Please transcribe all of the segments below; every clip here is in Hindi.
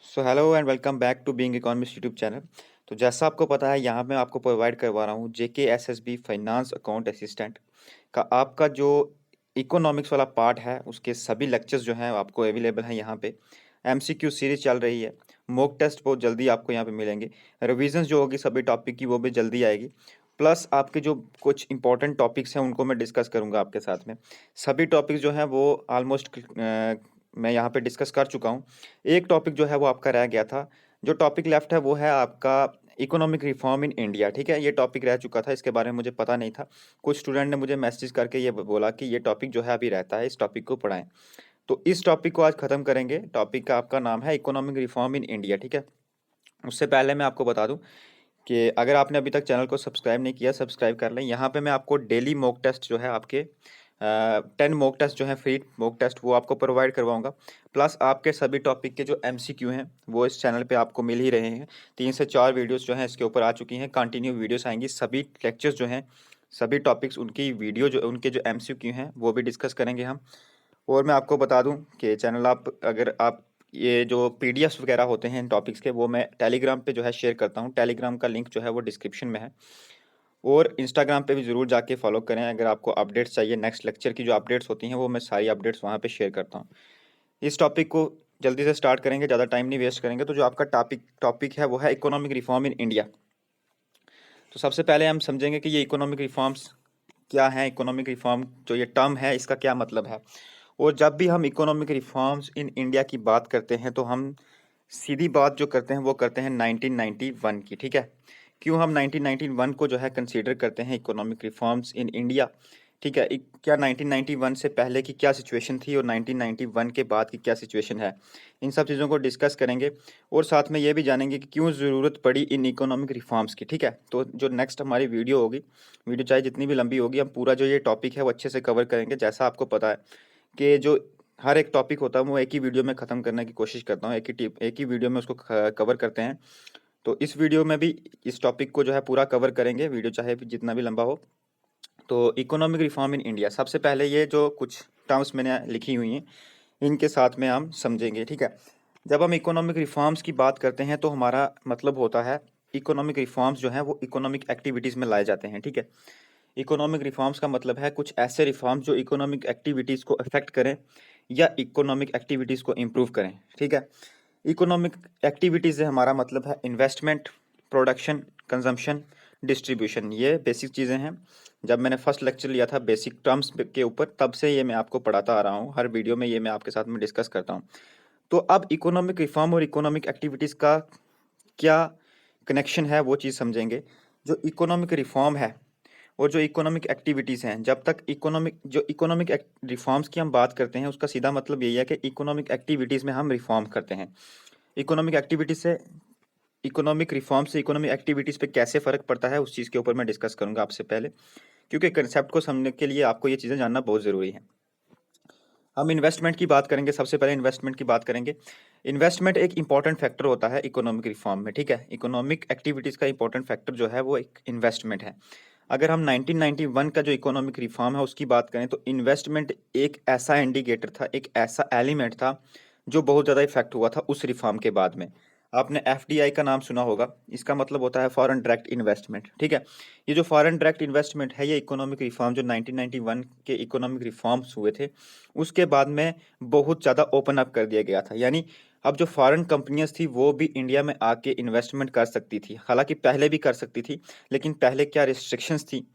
So hello and welcome back to being economist YouTube channel. तो जैसा आपको पता है यहाँ पे मैं आपको प्रोवाइड करवा रहा हूँ जेके एसएसबी फाइनेंस अकाउंट असिस्टेंट का आपका जो इकोनॉमिक्स वाला पार्ट है उसके सभी लेक्चर्स जो हैं आपको अवेलेबल हैं यहाँ पे। एमसीक्यू सीरीज चल रही है। मॉक टेस्ट बहुत जल्दी आपको यहाँ पे मिलेंगे। रिविजन्स जो होगी सभी टॉपिक की वो भी जल्दी आएगी। प्लस आपके जो कुछ इंपॉर्टेंट टॉपिक्स हैं उनको मैं डिस्कस करूँगा आपके साथ में। सभी टॉपिक्स जो हैं वो ऑलमोस्ट मैं यहाँ पे डिस्कस कर चुका हूँ। एक टॉपिक जो है वो आपका रह गया था। जो टॉपिक लेफ्ट है वो है आपका इकोनॉमिक रिफॉर्म इन इंडिया। ठीक है, ये टॉपिक रह चुका था, इसके बारे में मुझे पता नहीं था। कुछ स्टूडेंट ने मुझे मैसेज करके ये बोला कि ये टॉपिक जो है अभी रहता है, इस टॉपिक को पढ़ाएं। तो इस टॉपिक को आज खत्म करेंगे। टॉपिक का आपका नाम है इकोनॉमिक रिफॉर्म इन इंडिया। ठीक है, उससे पहले मैं आपको बता दूं कि अगर आपने अभी तक चैनल को सब्सक्राइब नहीं किया, सब्सक्राइब कर लें। यहाँ पे मैं आपको डेली मॉक टेस्ट जो है आपके 10 मॉक टेस्ट जो है फ्री मॉक टेस्ट वो आपको प्रोवाइड करवाऊंगा। प्लस आपके सभी टॉपिक के जो एमसीक्यू हैं वो इस चैनल पे आपको मिल ही रहे हैं। 3 से 4 वीडियोस जो हैं इसके ऊपर आ चुकी हैं, कंटिन्यू वीडियोस आएंगी। सभी लेक्चर्स जो हैं, सभी टॉपिक्स, उनकी वीडियो जो उनके जो एमसीक्यू हैं वो भी डिस्कस करेंगे हम। और मैं आपको बता दूं कि चैनल आप अगर आप ये जो पीडीएफ्स वगैरह होते हैं इन टॉपिक्स के वो मैं टेलीग्राम पे जो है शेयर करता हूँ। टेलीग्राम का लिंक जो है वो डिस्क्रिप्शन में है। और इंस्टाग्राम पे भी ज़रूर जाके फॉलो करें। अगर आपको अपडेट्स चाहिए, नेक्स्ट लेक्चर की जो अपडेट्स होती हैं वो मैं सारी अपडेट्स वहाँ पे शेयर करता हूँ। इस टॉपिक को जल्दी से स्टार्ट करेंगे, ज़्यादा टाइम नहीं वेस्ट करेंगे। तो जो आपका टॉपिक टॉपिक है वो है इकोनॉमिक रिफॉर्म इन इंडिया। तो सबसे पहले हम समझेंगे कि ये इकोनॉमिक रिफॉर्म्स क्या है। इकोनॉमिक रिफॉर्म जो ये टर्म है इसका क्या मतलब है। और जब भी हम इकोनॉमिक रिफॉर्म्स इन इंडिया की बात करते हैं तो हम सीधी बात जो करते हैं वो करते हैं 1991 की। ठीक है, क्यों हम 1991 को जो है कंसीडर करते हैं इकोनॉमिक रिफॉर्म्स इन इंडिया। ठीक है, क्या 1991 से पहले की क्या सिचुएशन थी और 1991 के बाद की क्या सिचुएशन है, इन सब चीज़ों को डिस्कस करेंगे। और साथ में ये भी जानेंगे कि क्यों ज़रूरत पड़ी इन इकोनॉमिक रिफॉर्म्स की। ठीक है, तो जो नेक्स्ट हमारी वीडियो होगी, वीडियो चाहे जितनी भी लंबी होगी, हम पूरा जो ये टॉपिक है वो अच्छे से कवर करेंगे। जैसा आपको पता है कि जो हर एक टॉपिक होता है वो एक ही वीडियो में ख़त्म करने की कोशिश करता हूँ, एक ही वीडियो में उसको कवर करते हैं। तो इस वीडियो में भी इस टॉपिक को जो है पूरा कवर करेंगे, वीडियो चाहे भी जितना भी लंबा हो। तो इकोनॉमिक रिफॉर्म इन इंडिया, सबसे पहले ये जो कुछ टर्म्स मैंने लिखी हुई हैं इनके साथ में हम समझेंगे। ठीक है, जब हम इकोनॉमिक रिफॉर्म्स की बात करते हैं तो हमारा मतलब होता है इकोनॉमिक रिफॉर्म्स जो हैं वो इकोनॉमिक एक्टिविटीज़ में लाए जाते हैं। ठीक है, इकोनॉमिक रिफॉर्म्स का मतलब है कुछ ऐसे रिफॉर्म्स जो इकोनॉमिक एक्टिविटीज़ को अफेक्ट करें या इकोनॉमिक एक्टिविटीज़ को इम्प्रूव करें। ठीक है, इकोनॉमिक एक्टिविटीज़ से हमारा मतलब है इन्वेस्टमेंट, प्रोडक्शन, कंजम्पशन, डिस्ट्रीब्यूशन। ये बेसिक चीज़ें हैं। जब मैंने फर्स्ट लेक्चर लिया था बेसिक टर्म्स के ऊपर तब से ये मैं आपको पढ़ाता आ रहा हूँ। हर वीडियो में ये मैं आपके साथ में डिस्कस करता हूँ। तो अब इकोनॉमिक रिफॉर्म और इकोनॉमिक एक्टिविटीज़ का क्या कनेक्शन है वो चीज़ समझेंगे। जो इकोनॉमिक रिफॉर्म है और जो इकोनॉमिक एक्टिविटीज़ हैं, जब तक इकोनॉमिक रिफॉर्म्स की हम बात करते हैं उसका सीधा मतलब यही है कि इकोनॉमिक एक्टिविटीज़ में हम रिफॉर्म करते हैं। इकोनॉमिक एक्टिविटीज़ से इकोनॉमिक रिफॉर्म से इकोनॉमिक एक्टिविटीज़ पे कैसे फ़र्क पड़ता है उस चीज़ के ऊपर मैं डिस्कस करूँगा आपसे पहले, क्योंकि कंसेप्ट को समझने के लिए आपको ये चीज़ें जानना बहुत ज़रूरी है। हम इन्वेस्टमेंट की बात करेंगे, सबसे पहले इन्वेस्टमेंट की बात करेंगे। इन्वेस्टमेंट एक इंपॉर्टेंट फैक्टर होता है इकोनॉमिक रिफॉर्म में। ठीक है, इकोनॉमिक एक्टिविटीज़ का इंपॉर्टेंट फैक्टर जो है वो एक इन्वेस्टमेंट है। अगर हम 1991 का जो इकोनॉमिक रिफॉर्म है उसकी बात करें तो इन्वेस्टमेंट एक ऐसा इंडिकेटर था, एक ऐसा एलिमेंट था जो बहुत ज़्यादा इफेक्ट हुआ था उस रिफॉर्म के बाद में। आपने एफडीआई का नाम सुना होगा, इसका मतलब होता है फॉरेन डायरेक्ट इन्वेस्टमेंट। ठीक है, ये जो फॉरेन डायरेक्ट इन्वेस्टमेंट है ये इकोनॉमिक रिफॉर्म जो 1991 के इकोनॉमिक रिफॉर्म्स हुए थे उसके बाद में बहुत ज़्यादा ओपन अप कर दिया गया था। यानी अब जो फॉरेन कंपनियां थी वो भी इंडिया में आके इन्वेस्टमेंट कर सकती थी। हालांकि पहले भी कर सकती थी, लेकिन पहले क्या रिस्ट्रिक्शंस थी,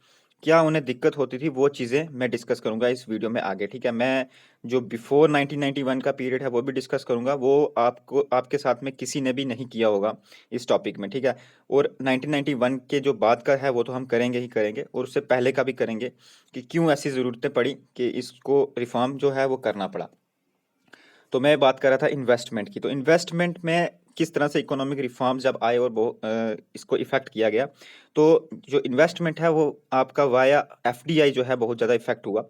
क्या उन्हें दिक्कत होती थी, वो चीज़ें मैं डिस्कस करूंगा इस वीडियो में आगे। ठीक है, मैं जो बिफोर 1991 का पीरियड है वो भी डिस्कस करूंगा, वो आपको आपके साथ में किसी ने भी नहीं किया होगा इस टॉपिक में। ठीक है, और 1991 के जो बाद का है वो तो हम करेंगे ही करेंगे, और उससे पहले का भी करेंगे कि क्यों ऐसी ज़रूरतें पड़ी कि इसको रिफॉर्म जो है वो करना पड़ा। तो मैं बात कर रहा था इन्वेस्टमेंट की। तो इन्वेस्टमेंट में किस तरह से इकोनॉमिक रिफॉर्म जब आए और वो इसको इफेक्ट किया गया, तो जो इन्वेस्टमेंट है वो आपका वाया एफडीआई जो है बहुत ज़्यादा इफेक्ट हुआ।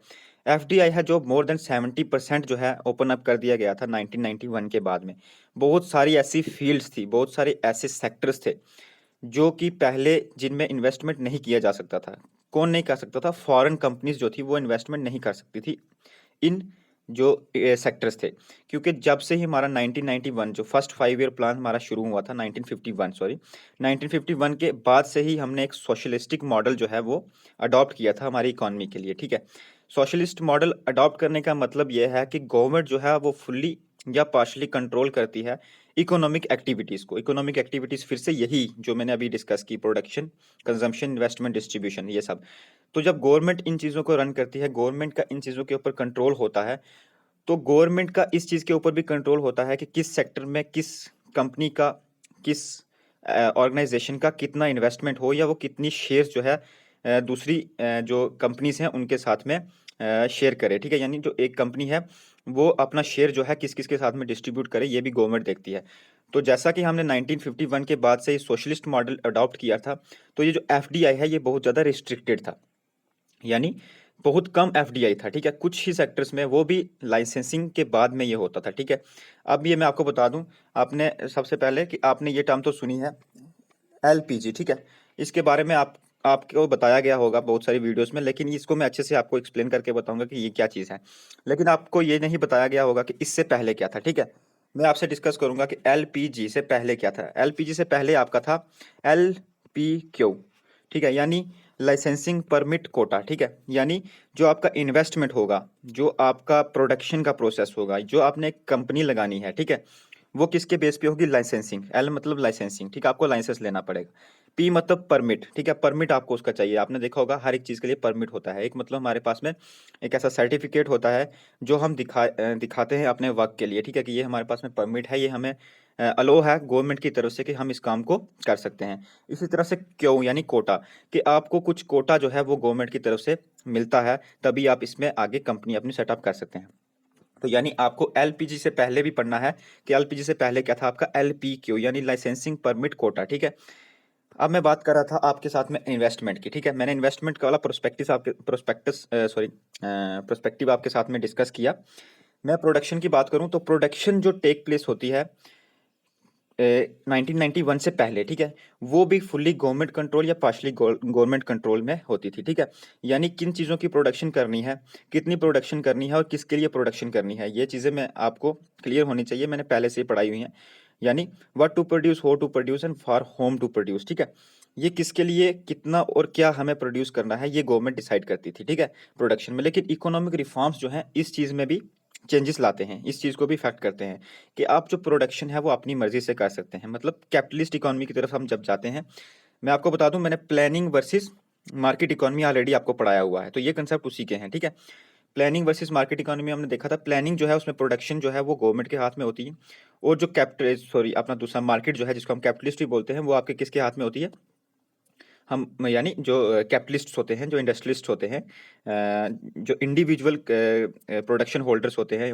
एफडीआई है जो मोर देन 70% जो है ओपन अप कर दिया गया था 1991 के बाद में। बहुत सारी ऐसी फील्ड्स थी, बहुत सारे ऐसे सेक्टर्स थे जो कि पहले जिनमें इन्वेस्टमेंट नहीं किया जा सकता था। कौन नहीं कर सकता था? फॉरेन कंपनीज जो थी वो इन्वेस्टमेंट नहीं कर सकती थी इन जो सेक्टर्स थे, क्योंकि जब से ही हमारा 1991 जो फर्स्ट 5 ईयर प्लान हमारा शुरू हुआ था 1951 सॉरी 1951 के बाद से ही हमने एक सोशलिस्टिक मॉडल जो है वो अडॉप्ट किया था हमारी इकोनॉमी के लिए, ठीक है। सोशलिस्ट मॉडल अडॉप्ट करने का मतलब ये है कि गवर्नमेंट जो है वो फुल्ली या पार्शली कंट्रोल करती है इकोनॉमिक एक्टिविटीज़ को। इकोनॉमिक एक्टिविटीज़ फिर से यही जो मैंने अभी डिस्कस की, प्रोडक्शन, कंजम्पशन, इन्वेस्टमेंट, डिस्ट्रीब्यूशन, ये सब। तो जब गवर्नमेंट इन चीज़ों को रन करती है, गवर्नमेंट का इन चीज़ों के ऊपर कंट्रोल होता है, तो गवर्नमेंट का इस चीज़ के ऊपर भी कंट्रोल होता है कि किस सेक्टर में किस कंपनी का, किस ऑर्गेनाइजेशन का कितना इन्वेस्टमेंट हो, या वो कितनी शेयर्स जो है दूसरी जो कंपनीज हैं उनके साथ में शेयर करे, ठीक है। यानी जो एक कंपनी है वो अपना शेयर जो है किस किस के साथ में डिस्ट्रीब्यूट करे, ये भी गवर्नमेंट देखती है। तो जैसा कि हमने 1951 के बाद से सोशलिस्ट मॉडल अडॉप्ट किया था, तो ये जो एफडीआई है ये बहुत ज़्यादा रिस्ट्रिक्टेड था, यानी बहुत कम एफडीआई था, ठीक है। कुछ ही सेक्टर्स में, वो भी लाइसेंसिंग के बाद में ये होता था, ठीक है। अब ये मैं आपको बता दूं, आपने सबसे पहले कि आपने ये टर्म तो सुनी है एलपीजी, ठीक है। इसके बारे में आपको बताया गया होगा बहुत सारी वीडियोस में, लेकिन इसको मैं अच्छे से आपको एक्सप्लेन करके बताऊंगा कि ये क्या चीज़ है। लेकिन आपको ये नहीं बताया गया होगा कि इससे पहले क्या था, ठीक है। मैं आपसे डिस्कस करूंगा कि एलपीजी से पहले क्या था। एलपीजी से पहले आपका था एलपीक्यू, ठीक है, यानी लाइसेंसिंग परमिट कोटा, ठीक है। यानी जो आपका इन्वेस्टमेंट होगा, जो आपका प्रोडक्शन का प्रोसेस होगा, जो आपने एक कंपनी लगानी है, ठीक है, वो किसके बेस पे होगी? लाइसेंसिंग। एल मतलब लाइसेंसिंग, ठीक है, आपको लाइसेंस लेना पड़ेगा। पी मतलब परमिट, ठीक है, परमिट आपको उसका चाहिए। आपने देखा होगा हर एक चीज़ के लिए परमिट होता है। एक मतलब हमारे पास में एक ऐसा सर्टिफिकेट होता है जो हम दिखाते हैं अपने वर्क के लिए, ठीक है, कि ये हमारे पास में परमिट है, ये हमें अलो है गवर्नमेंट की तरफ से कि हम इस काम को कर सकते हैं। इसी तरह से क्यों यानी कोटा, कि आपको कुछ कोटा जो है वो गवर्नमेंट की तरफ से मिलता है, तभी आप इसमें आगे कंपनी अपनी सेटअप कर सकते हैं। तो यानी आपको एलपीजी से पहले भी पढ़ना है कि एलपीजी से पहले क्या था आपका एलपीक्यू, यानी लाइसेंसिंग परमिट कोटा, ठीक है। अब मैं बात कर रहा था आपके साथ में इन्वेस्टमेंट की, ठीक है। मैंने इन्वेस्टमेंट का वाला प्रोस्पेक्टिव आपके साथ में डिस्कस किया। मैं प्रोडक्शन की बात करूं तो प्रोडक्शन जो टेक प्लेस होती है 1991 से पहले, ठीक है, वो भी फुल्ली गवर्नमेंट कंट्रोल या पार्शली गवर्नमेंट कंट्रोल में होती थी, ठीक है। यानी किन चीज़ों की प्रोडक्शन करनी है, कितनी प्रोडक्शन करनी है और किसके लिए प्रोडक्शन करनी है, ये चीज़ें मैं आपको क्लियर होनी चाहिए, मैंने पहले से ही पढ़ाई हुई हैं। यानी what to produce, how to produce and for whom to produce, ठीक है। ये किसके लिए कितना और क्या हमें प्रोड्यूस करना है, ये गवर्नमेंट डिसाइड करती थी, ठीक है, प्रोडक्शन में। लेकिन इकोनॉमिक रिफॉर्म्स जो हैं इस चीज़ में भी चेंजेस लाते हैं, इस चीज़ को भी इफेक्ट करते हैं कि आप जो प्रोडक्शन है वो अपनी मर्जी से कर सकते हैं। मतलब कैपिटलिस्ट इकोनॉमी की तरफ हम जब जाते हैं, मैं आपको बता दूं, मैंने planning versus market economy already आपको पढ़ाया हुआ है, तो ये कंसेप्ट उसी के हैं, ठीक है। प्लानिंग वर्सेस मार्केट इकोनॉमी हमने देखा था। प्लानिंग जो है उसमें प्रोडक्शन जो है वो गवर्नमेंट के हाथ में होती है, और जो कैपिटल सॉरी अपना दूसरा मार्केट जो है जिसको हम कैपिटलिस्ट भी बोलते हैं, वो आपके किसके हाथ में होती है? हम यानी जो कैपिटलिस्ट्स होते हैं, जो इंडस्ट्रियलिस्ट होते हैं, जो इंडिविजुअल प्रोडक्शन होल्डर्स होते हैं,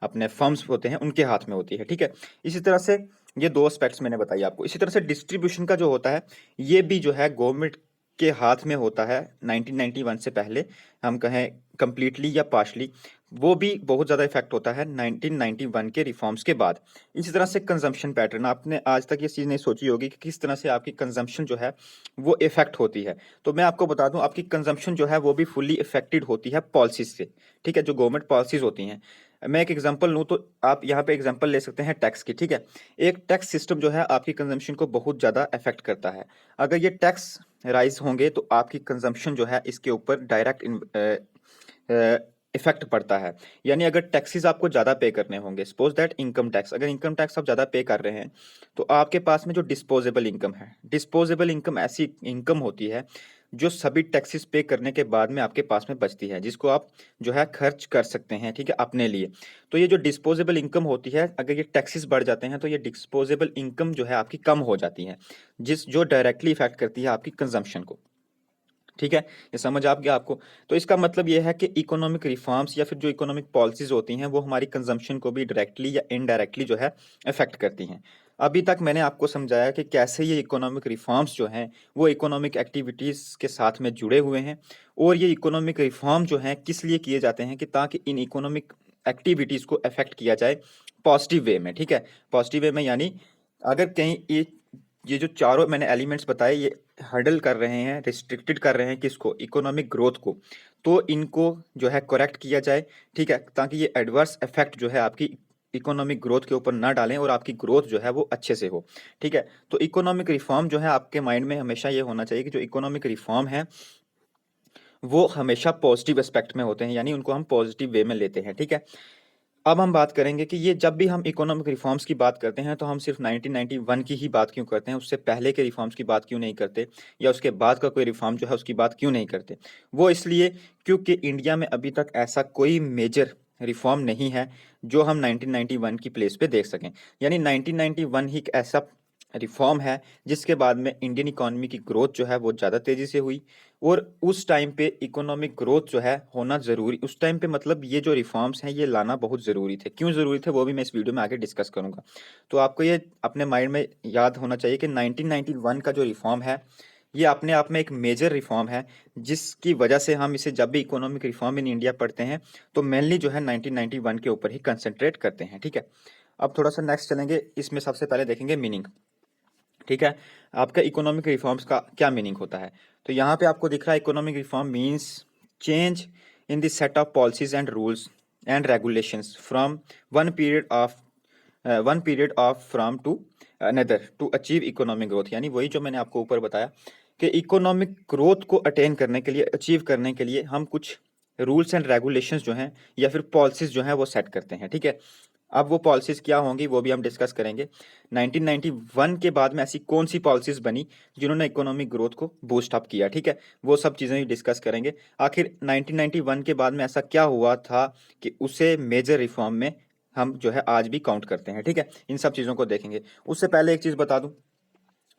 अपने फर्म्स होते हैं, उनके हाथ में होती है, ठीक है। इसी तरह से ये दो एस्पेक्ट्स मैंने बताई आपको। इसी तरह से डिस्ट्रीब्यूशन का जो होता है, ये भी जो है गवर्नमेंट के हाथ में होता है 1991 से पहले, हम कहें कंप्लीटली या पार्शली, वो भी बहुत ज़्यादा इफेक्ट होता है 1991 के रिफॉर्म्स के बाद। इसी तरह से कंजम्पशन पैटर्न, आपने आज तक ये चीज़ नहीं सोची होगी कि किस तरह से आपकी कंजम्पशन जो है वो इफेक्ट होती है। तो मैं आपको बता दूं, आपकी कंजम्पशन जो है वो भी फुल्ली इफेक्टेड होती है पॉलिसीज से, ठीक है, जो गवर्नमेंट पॉलिसीज होती हैं। मैं एक एग्जांपल लूं तो आप यहाँ पे एग्जांपल ले सकते हैं टैक्स की, ठीक है। एक टैक्स सिस्टम जो है आपकी कंजम्पशन को बहुत ज़्यादा इफेक्ट करता है। अगर ये टैक्स राइज होंगे तो आपकी कंजम्पशन जो है इसके ऊपर डायरेक्ट इफेक्ट पड़ता है। यानी अगर टैक्सेस आपको ज़्यादा पे करने होंगे, सपोज दैट इनकम टैक्स, अगर इनकम टैक्स आप ज़्यादा पे कर रहे हैं, तो आपके पास में जो डिस्पोजेबल इनकम है, डिस्पोजेबल इनकम ऐसी इनकम होती है जो सभी टैक्सेस पे करने के बाद में आपके पास में बचती है, जिसको आप जो है खर्च कर सकते हैं, ठीक है, अपने लिए। तो ये जो डिस्पोजेबल इनकम होती है, अगर ये टैक्सेस बढ़ जाते हैं तो ये डिस्पोजेबल इनकम जो है आपकी कम हो जाती है, जो डायरेक्टली इफेक्ट करती है आपकी कंजम्पशन को, ठीक है। ये समझ आ गया आपको? तो इसका मतलब ये है कि इकोनॉमिक रिफॉर्म्स या फिर जो इकोनॉमिक पॉलिसीज होती हैं वो हमारी कंजम्पशन को भी डायरेक्टली या इनडायरेक्टली जो है अफेक्ट करती हैं। अभी तक मैंने आपको समझाया कि कैसे ये इकोनॉमिक रिफॉर्म्स जो हैं वो इकोनॉमिक एक्टिविटीज़ के साथ में जुड़े हुए हैं, और ये इकोनॉमिक रिफॉर्म जो हैं किस लिए किए जाते हैं कि ताकि इन इकोनॉमिक एक्टिविटीज़ को अफेक्ट किया जाए पॉजिटिव वे में, ठीक है। पॉजिटिव वे में यानी अगर कहीं ये जो चारों मैंने एलिमेंट्स बताए ये हर्डल कर रहे हैं, रिस्ट्रिक्टेड कर रहे हैं किसको, इकोनॉमिक ग्रोथ को। तो इनको जो है करेक्ट किया जाए, ठीक है, ताकि ये एडवर्स इफेक्ट जो है आपकी इकोनॉमिक ग्रोथ के ऊपर ना डालें और आपकी ग्रोथ जो है वो अच्छे से हो, ठीक है। तो इकोनॉमिक रिफॉर्म जो है आपके माइंड में हमेशा ये होना चाहिए कि जो इकोनॉमिक रिफॉर्म है वो हमेशा पॉजिटिव एस्पेक्ट में होते हैं, यानी उनको हम पॉजिटिव वे में लेते हैं, ठीक है। अब हम बात करेंगे कि ये जब भी हम इकोनॉमिक रिफॉर्म्स की बात करते हैं तो हम सिर्फ 1991 की ही बात क्यों करते हैं, उससे पहले के रिफॉर्म्स की बात क्यों नहीं करते, या उसके बाद का कोई रिफॉर्म जो है उसकी बात क्यों नहीं करते। वो इसलिए क्योंकि इंडिया में अभी तक ऐसा कोई मेजर रिफॉर्म नहीं है जो हम 1991 की प्लेस पे देख सकें। यानी 1991 ही एक ऐसा रिफॉर्म है जिसके बाद में इंडियन इकोनॉमी की ग्रोथ जो है वो ज़्यादा तेज़ी से हुई। और उस टाइम पे इकोनॉमिक ग्रोथ जो है होना ज़रूरी, उस टाइम पे मतलब ये जो रिफॉर्म्स हैं ये लाना बहुत ज़रूरी थे। क्यों ज़रूरी थे वो भी मैं इस वीडियो में आगे डिस्कस करूंगा। तो आपको ये अपने माइंड में याद होना चाहिए कि 1991 का जो रिफॉर्म है ये अपने आप में एक मेजर रिफॉर्म है, जिसकी वजह से हम इसे जब भी इकोनॉमिक रिफॉर्म इन इंडिया पढ़ते हैं तो मेनली जो है 1991 के ऊपर ही कंसंट्रेट करते हैं, ठीक है। अब थोड़ा सा नेक्स्ट चलेंगे, इसमें सबसे पहले देखेंगे मीनिंग, ठीक है। आपका इकोनॉमिक रिफॉर्म्स का क्या मीनिंग होता है। तो यहाँ पे आपको दिख रहा है economic reform means change in the set of policies and rules and regulations from one period of from to another to achieve economic growth. यानी वही जो मैंने आपको ऊपर बताया कि इकोनॉमिक ग्रोथ को अटेन करने के लिए, अचीव करने के लिए हम कुछ रूल्स एंड रेगुलेशंस जो हैं या फिर पॉलिसीज जो हैं वो सेट करते हैं, ठीक है। अब वो पॉलिसीज क्या होंगी वो भी हम डिस्कस करेंगे। 1991 के बाद में ऐसी कौन सी पॉलिसीज बनी जिन्होंने इकोनॉमिक ग्रोथ को बूस्ट अप किया, ठीक है, वो सब चीज़ें भी डिस्कस करेंगे। आखिर 1991 के बाद में ऐसा क्या हुआ था कि उसे मेजर रिफॉर्म में हम जो है आज भी काउंट करते हैं, ठीक है। इन सब चीज़ों को देखेंगे। उससे पहले एक चीज़ बता दूं,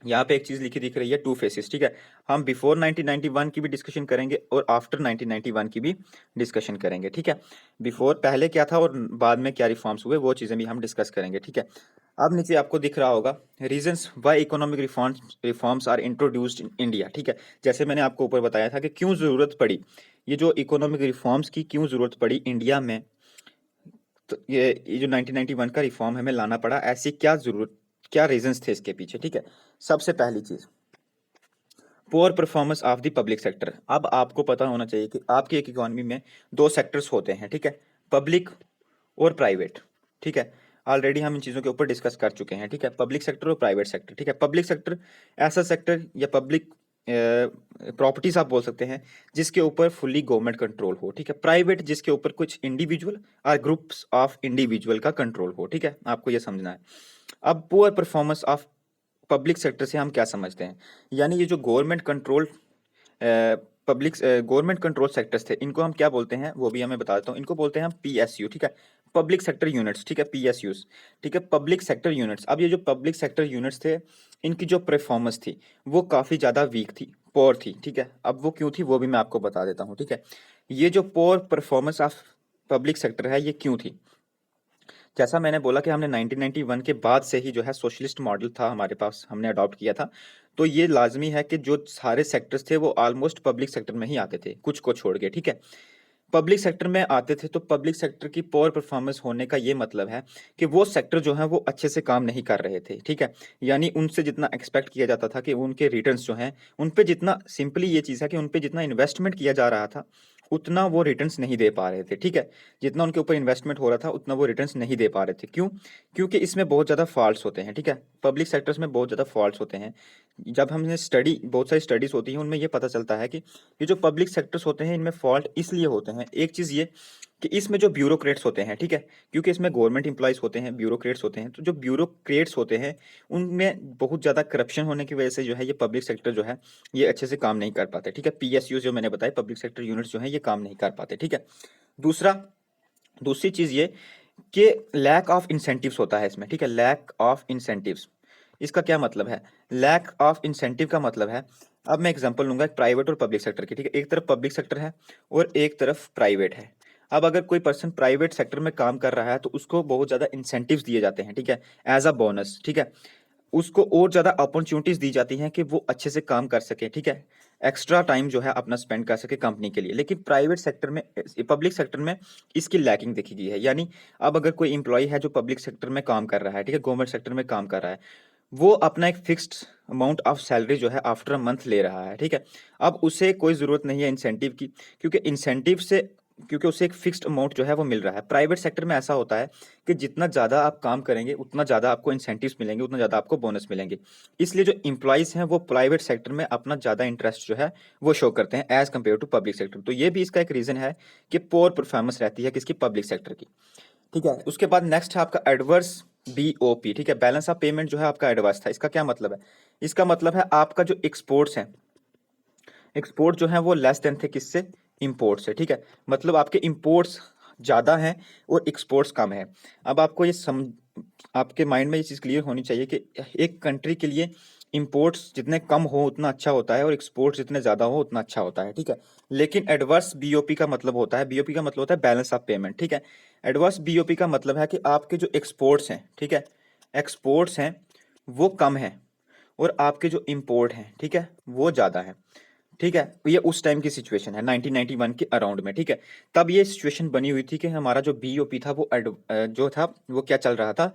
यहाँ पे एक चीज लिखी दिख रही है टू फेसेस, ठीक है। हम बिफोर 1991 की भी डिस्कशन करेंगे और आफ्टर 1991 की भी डिस्कशन करेंगे, ठीक है। बिफोर पहले क्या था और बाद में क्या रिफॉर्म्स हुए वो चीजें भी हम डिस्कस करेंगे, ठीक है। अब नीचे आपको दिख रहा होगा reasons why economic reforms are introduced in India, ठीक है। जैसे मैंने आपको ऊपर बताया था कि क्यों जरूरत पड़ी, ये जो इकोनॉमिक रिफॉर्म्स की क्यों जरूरत पड़ी इंडिया में, तो ये जो 1991 का रिफॉर्म हमें लाना पड़ा, ऐसी क्या जरूरत, क्या रीजंस थे इसके पीछे, ठीक है। सबसे पहली चीज, poor performance of the public sector. अब आपको पता होना चाहिए कि आपकी एक इकोनॉमी में दो सेक्टर्स होते हैं, ठीक है, पब्लिक और प्राइवेट, ठीक है। ऑलरेडी हम इन चीज़ों के ऊपर डिस्कस कर चुके हैं, ठीक है, पब्लिक सेक्टर और प्राइवेट सेक्टर, ठीक है। पब्लिक सेक्टर ऐसा सेक्टर या पब्लिक प्रॉपर्टीज आप बोल सकते हैं जिसके ऊपर फुल्ली गवर्नमेंट कंट्रोल हो, ठीक है। प्राइवेट जिसके ऊपर कुछ इंडिविजुअल और ग्रुप्स ऑफ इंडिविजुअल का कंट्रोल हो, ठीक है, आपको ये समझना है। अब poor performance of public sector से हम क्या समझते हैं, यानी ये जो government control public government control sectors थे इनको हम क्या बोलते हैं वो भी हमें बता देता हूँ। इनको बोलते हैं हम पीएसयू, ठीक है, पब्लिक सेक्टर यूनिट्स, ठीक है, पीएसयूज, ठीक है, पब्लिक सेक्टर यूनिट्स। अब ये जो पब्लिक सेक्टर यूनिट्स थे इनकी जो परफॉर्मेंस थी वो काफ़ी ज़्यादा वीक थी, पोर थी, ठीक है। अब वो क्यों थी वो भी मैं आपको बता देता हूँ, ठीक है। ये जो पोर परफॉर्मेंस ऑफ पब्लिक सेक्टर है ये क्यों थी, जैसा मैंने बोला कि हमने 1991 के बाद से ही जो है सोशलिस्ट मॉडल था हमारे पास, हमने अडॉप्ट किया था। तो ये लाजमी है कि जो सारे सेक्टर्स थे वो ऑलमोस्ट पब्लिक सेक्टर में ही आते थे, कुछ को छोड़ के, ठीक है। पब्लिक सेक्टर में आते थे तो पब्लिक सेक्टर की पोर परफॉर्मेंस होने का ये मतलब है कि वो सेक्टर जो है वो अच्छे से काम नहीं कर रहे थे, ठीक है। यानी उनसे जितना एक्सपेक्ट किया जाता था कि उनके रिटर्न्स जो हैं उन पे जितना, सिंपली ये चीज़ है कि उन पे जितना इन्वेस्टमेंट किया जा रहा था उतना वो रिटर्न्स नहीं दे पा रहे थे, ठीक है। जितना उनके ऊपर इन्वेस्टमेंट हो रहा था उतना वो रिटर्न्स नहीं दे पा रहे थे। क्यों? क्योंकि इसमें बहुत ज़्यादा फॉल्ट्स होते हैं, ठीक है। पब्लिक सेक्टर्स में बहुत ज़्यादा फॉल्ट्स होते हैं। जब हमने स्टडी, बहुत सारी स्टडीज होती हैं उनमें ये पता चलता है कि ये जो पब्लिक सेक्टर्स होते हैं इनमें फॉल्ट इसलिए होते हैं, एक चीज़ ये कि इसमें जो ब्यूरोक्रेट्स होते हैं, ठीक है, क्योंकि इसमें गवर्नमेंट एम्प्लॉयज़ होते हैं, ब्यूरोक्रेट्स होते हैं, तो जो ब्यूरोक्रेट्स होते हैं उनमें बहुत ज़्यादा करप्शन होने की वजह से जो है ये पब्लिक सेक्टर जो है ये अच्छे से काम नहीं कर पाते, ठीक है। पीएसयू जो मैंने बताया पब्लिक सेक्टर यूनिट्स जो है ये काम नहीं कर पाते, ठीक है। दूसरा, दूसरी चीज़ ये कि लैक ऑफ इंसेंटिव्स होता है इसमें, ठीक है, लैक ऑफ इंसेंटिव्स। इसका क्या मतलब है, लैक ऑफ इंसेंटिव का मतलब है, अब मैं एग्जांपल लूंगा एक प्राइवेट और पब्लिक सेक्टर की, ठीक है। एक तरफ पब्लिक सेक्टर है और एक तरफ प्राइवेट है। अब अगर कोई पर्सन प्राइवेट सेक्टर में काम कर रहा है तो उसको बहुत ज़्यादा इंसेंटिव्स दिए जाते हैं, ठीक है, एज अ बोनस, ठीक है। उसको और ज़्यादा अपॉर्चुनिटीज़ दी जाती हैं कि वो अच्छे से काम कर सके, ठीक है, एक्स्ट्रा टाइम जो है अपना स्पेंड कर सके कंपनी के लिए। लेकिन प्राइवेट सेक्टर में, पब्लिक सेक्टर में इसकी लैकिंग देखी गई है। यानी अब अगर कोई एम्प्लॉय है जो पब्लिक सेक्टर में काम कर रहा है, ठीक है, गवर्नमेंट सेक्टर में काम कर रहा है, वो अपना एक फिक्स्ड अमाउंट ऑफ सैलरी जो है आफ्टर अ मंथ ले रहा है, ठीक है। अब उसे कोई ज़रूरत नहीं है इंसेंटिव की, क्योंकि इंसेंटिव से क्योंकि उसे एक फिक्स्ड अमाउंट जो है वो मिल रहा है। प्राइवेट सेक्टर में ऐसा होता है कि जितना ज़्यादा आप काम करेंगे उतना ज़्यादा आपको इंसेंटिव्स मिलेंगे, उतना ज़्यादा आपको बोनस मिलेंगे। इसलिए जो एम्प्लॉइज़ हैं वो प्राइवेट सेक्टर में अपना ज़्यादा इंटरेस्ट जो है वो शो करते हैं as compare to public sector. तो ये भी इसका एक रीज़न है कि पुअर परफॉर्मेंस रहती है किसकी, पब्लिक सेक्टर की, ठीक है। उसके बाद नेक्स्ट है आपका एडवर्स बीओपी, ठीक है, बैलेंस ऑफ पेमेंट जो है आपका एडवर्स था। इसका क्या मतलब है? इसका मतलब है आपका जो एक्सपोर्ट्स है, एक्सपोर्ट जो है वो लेस देन थे किससे, इंपोर्ट से, ठीक है। मतलब आपके इंपोर्ट्स ज़्यादा हैं और एक्सपोर्ट्स कम है। अब आपको ये सम आपके माइंड में ये चीज़ क्लियर होनी चाहिए कि एक कंट्री के लिए इंपोर्ट्स जितने कम हो उतना अच्छा होता है और एक्सपोर्ट्स जितने ज़्यादा हो उतना अच्छा होता है, ठीक है। लेकिन एडवर्स बीओपी का मतलब होता है, बीओपी का मतलब होता है बैलेंस ऑफ पेमेंट, ठीक है। एडवर्स बीओपी का मतलब है कि आपके जो एक्सपोर्ट्स हैं, ठीक है, एक्सपोर्ट्स हैं वो कम है और आपके जो इंपोर्ट हैं, ठीक है, वो ज़्यादा है, ठीक है। ये उस टाइम की सिचुएशन है 1991 के अराउंड में, ठीक है। तब ये सिचुएशन बनी हुई थी कि हमारा जो बीओपी था वो जो था वो क्या चल रहा था,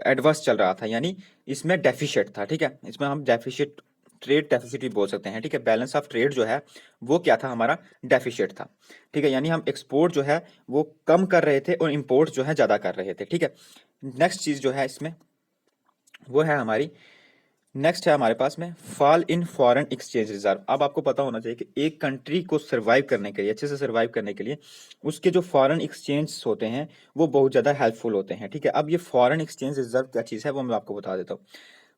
एडवर्स चल रहा था, यानी इसमें डेफिशिट था, ठीक है। इसमें हम डेफिशिट, ट्रेड डेफिसिट भी बोल सकते हैं, ठीक है। बैलेंस ऑफ ट्रेड जो है वो क्या था, हमारा डेफिशिट था, ठीक है। यानी हम एक्सपोर्ट जो है वो कम कर रहे थे और इम्पोर्ट जो है ज़्यादा कर रहे थे, ठीक है। नेक्स्ट चीज़ जो है इसमें वो है हमारी, नेक्स्ट है हमारे पास में fall in foreign exchange reserve. अब आपको पता होना चाहिए कि एक कंट्री को सर्वाइव करने के लिए, अच्छे से सर्वाइव करने के लिए उसके जो फॉरेन एक्सचेंज होते हैं वो बहुत ज़्यादा हेल्पफुल होते हैं, ठीक है। अब ये फॉरेन एक्सचेंज रिजर्व क्या चीज़ है वो मैं आपको बता देता हूँ।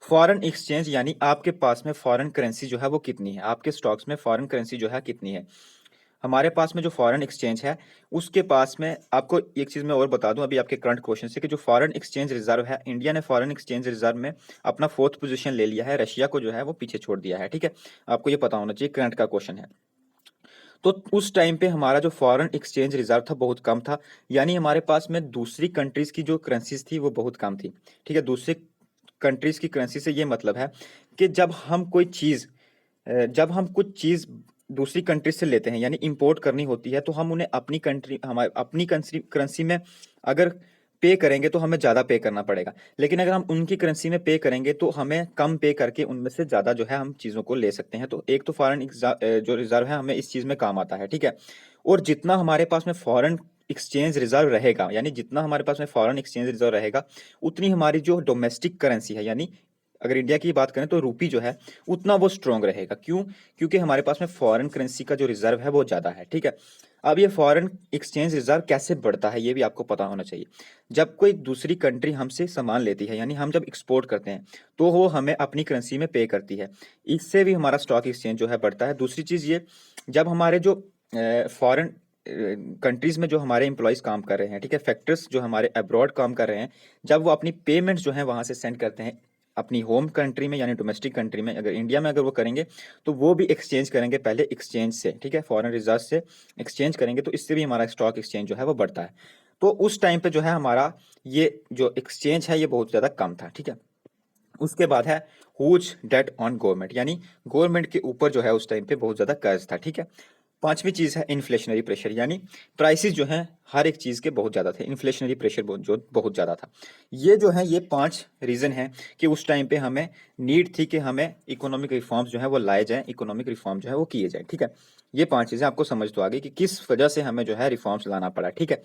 फॉरेन एक्सचेंज यानी आपके पास में फॉरेन करेंसी जो है वो कितनी है, आपके स्टॉक्स में फॉरेन करेंसी जो है कितनी है। हमारे पास में जो फॉरेन एक्सचेंज है उसके पास में, आपको एक चीज़ मैं और बता दूं अभी आपके करंट क्वेश्चन से, कि जो फॉरेन एक्सचेंज रिजर्व है, इंडिया ने फॉरेन एक्सचेंज रिजर्व में अपना 4th पोजीशन ले लिया है, रशिया को जो है वो पीछे छोड़ दिया है, ठीक है। आपको ये पता होना चाहिए, करंट का क्वेश्चन है। तो उस टाइम पे हमारा जो फॉरेन एक्सचेंज रिजर्व था बहुत कम था, यानी हमारे पास में दूसरी कंट्रीज की जो करेंसीज थी वो बहुत कम थी, ठीक है। दूसरी कंट्रीज की करेंसी से ये मतलब है कि जब हम कुछ चीज़ दूसरी कंट्री से लेते हैं, यानी इंपोर्ट करनी होती है, तो हम उन्हें अपनी कंट्री, हमारे अपनी करेंसी में अगर पे करेंगे तो हमें ज़्यादा पे करना पड़ेगा। लेकिन अगर हम उनकी करेंसी में पे करेंगे तो हमें कम पे करके उनमें से ज़्यादा जो है हम चीज़ों को ले सकते हैं। तो एक तो फॉरेन जो रिजर्व है हमें इस चीज़ में काम आता है, ठीक है। और जितना हमारे पास में फॉरेन एक्सचेंज रिजर्व रहेगा, यानी जितना हमारे पास में फॉरेन एक्सचेंज रिजर्व रहेगा, उतनी हमारी जो डोमेस्टिक करेंसी है, यानी अगर इंडिया की बात करें तो रूपी जो है उतना वो स्ट्रॉन्ग रहेगा। क्यों? क्योंकि हमारे पास में फॉरेन करेंसी का जो रिजर्व है वो ज़्यादा है, ठीक है। अब ये फॉरेन एक्सचेंज रिजर्व कैसे बढ़ता है ये भी आपको पता होना चाहिए। जब कोई दूसरी कंट्री हमसे सामान लेती है, यानी हम जब एक्सपोर्ट करते हैं तो वो हमें अपनी करेंसी में पे करती है, इससे भी हमारा स्टॉक एक्सचेंज जो है बढ़ता है। दूसरी चीज़ ये, जब हमारे जो फॉरेन कंट्रीज में जो हमारे एम्प्लॉयज़ काम कर रहे हैं, ठीक है, फैक्टर्स जो हमारे अब्रॉड काम कर रहे हैं, जब वो अपनी पेमेंट्स जो है वहाँ से सेंड करते हैं अपनी होम कंट्री में, यानी डोमेस्टिक कंट्री में, अगर इंडिया में अगर वो करेंगे तो वो भी एक्सचेंज करेंगे पहले एक्सचेंज से, ठीक है, फॉरेन रिजर्व से एक्सचेंज करेंगे, तो इससे भी हमारा स्टॉक एक्सचेंज जो है वो बढ़ता है। तो उस टाइम पे जो है हमारा ये जो एक्सचेंज है ये बहुत ज़्यादा कम था, ठीक है। उसके बाद है हुज डेट ऑन गवर्नमेंट, यानी गवर्नमेंट के ऊपर जो है उस टाइम पे बहुत ज़्यादा कर्ज था, ठीक है। पांचवी चीज़ है इन्फ्लेशनरी प्रेशर, यानी प्राइसेस जो हैं हर एक चीज़ के बहुत ज़्यादा थे, इन्फ्लेशनरी प्रेशर बहुत ज़्यादा था। ये जो है ये 5 रीज़न हैं कि उस टाइम पे हमें नीड थी कि हमें इकोनॉमिक रिफॉर्म्स जो है वो लाए जाएँ, इकोनॉमिक रिफॉर्म जो है वो किए जाएँ, ठीक है। ये 5 चीज़ें आपको समझ तो आ गई कि किस वजह से हमें जो है रिफॉर्म्स लाना पड़ा, ठीक है।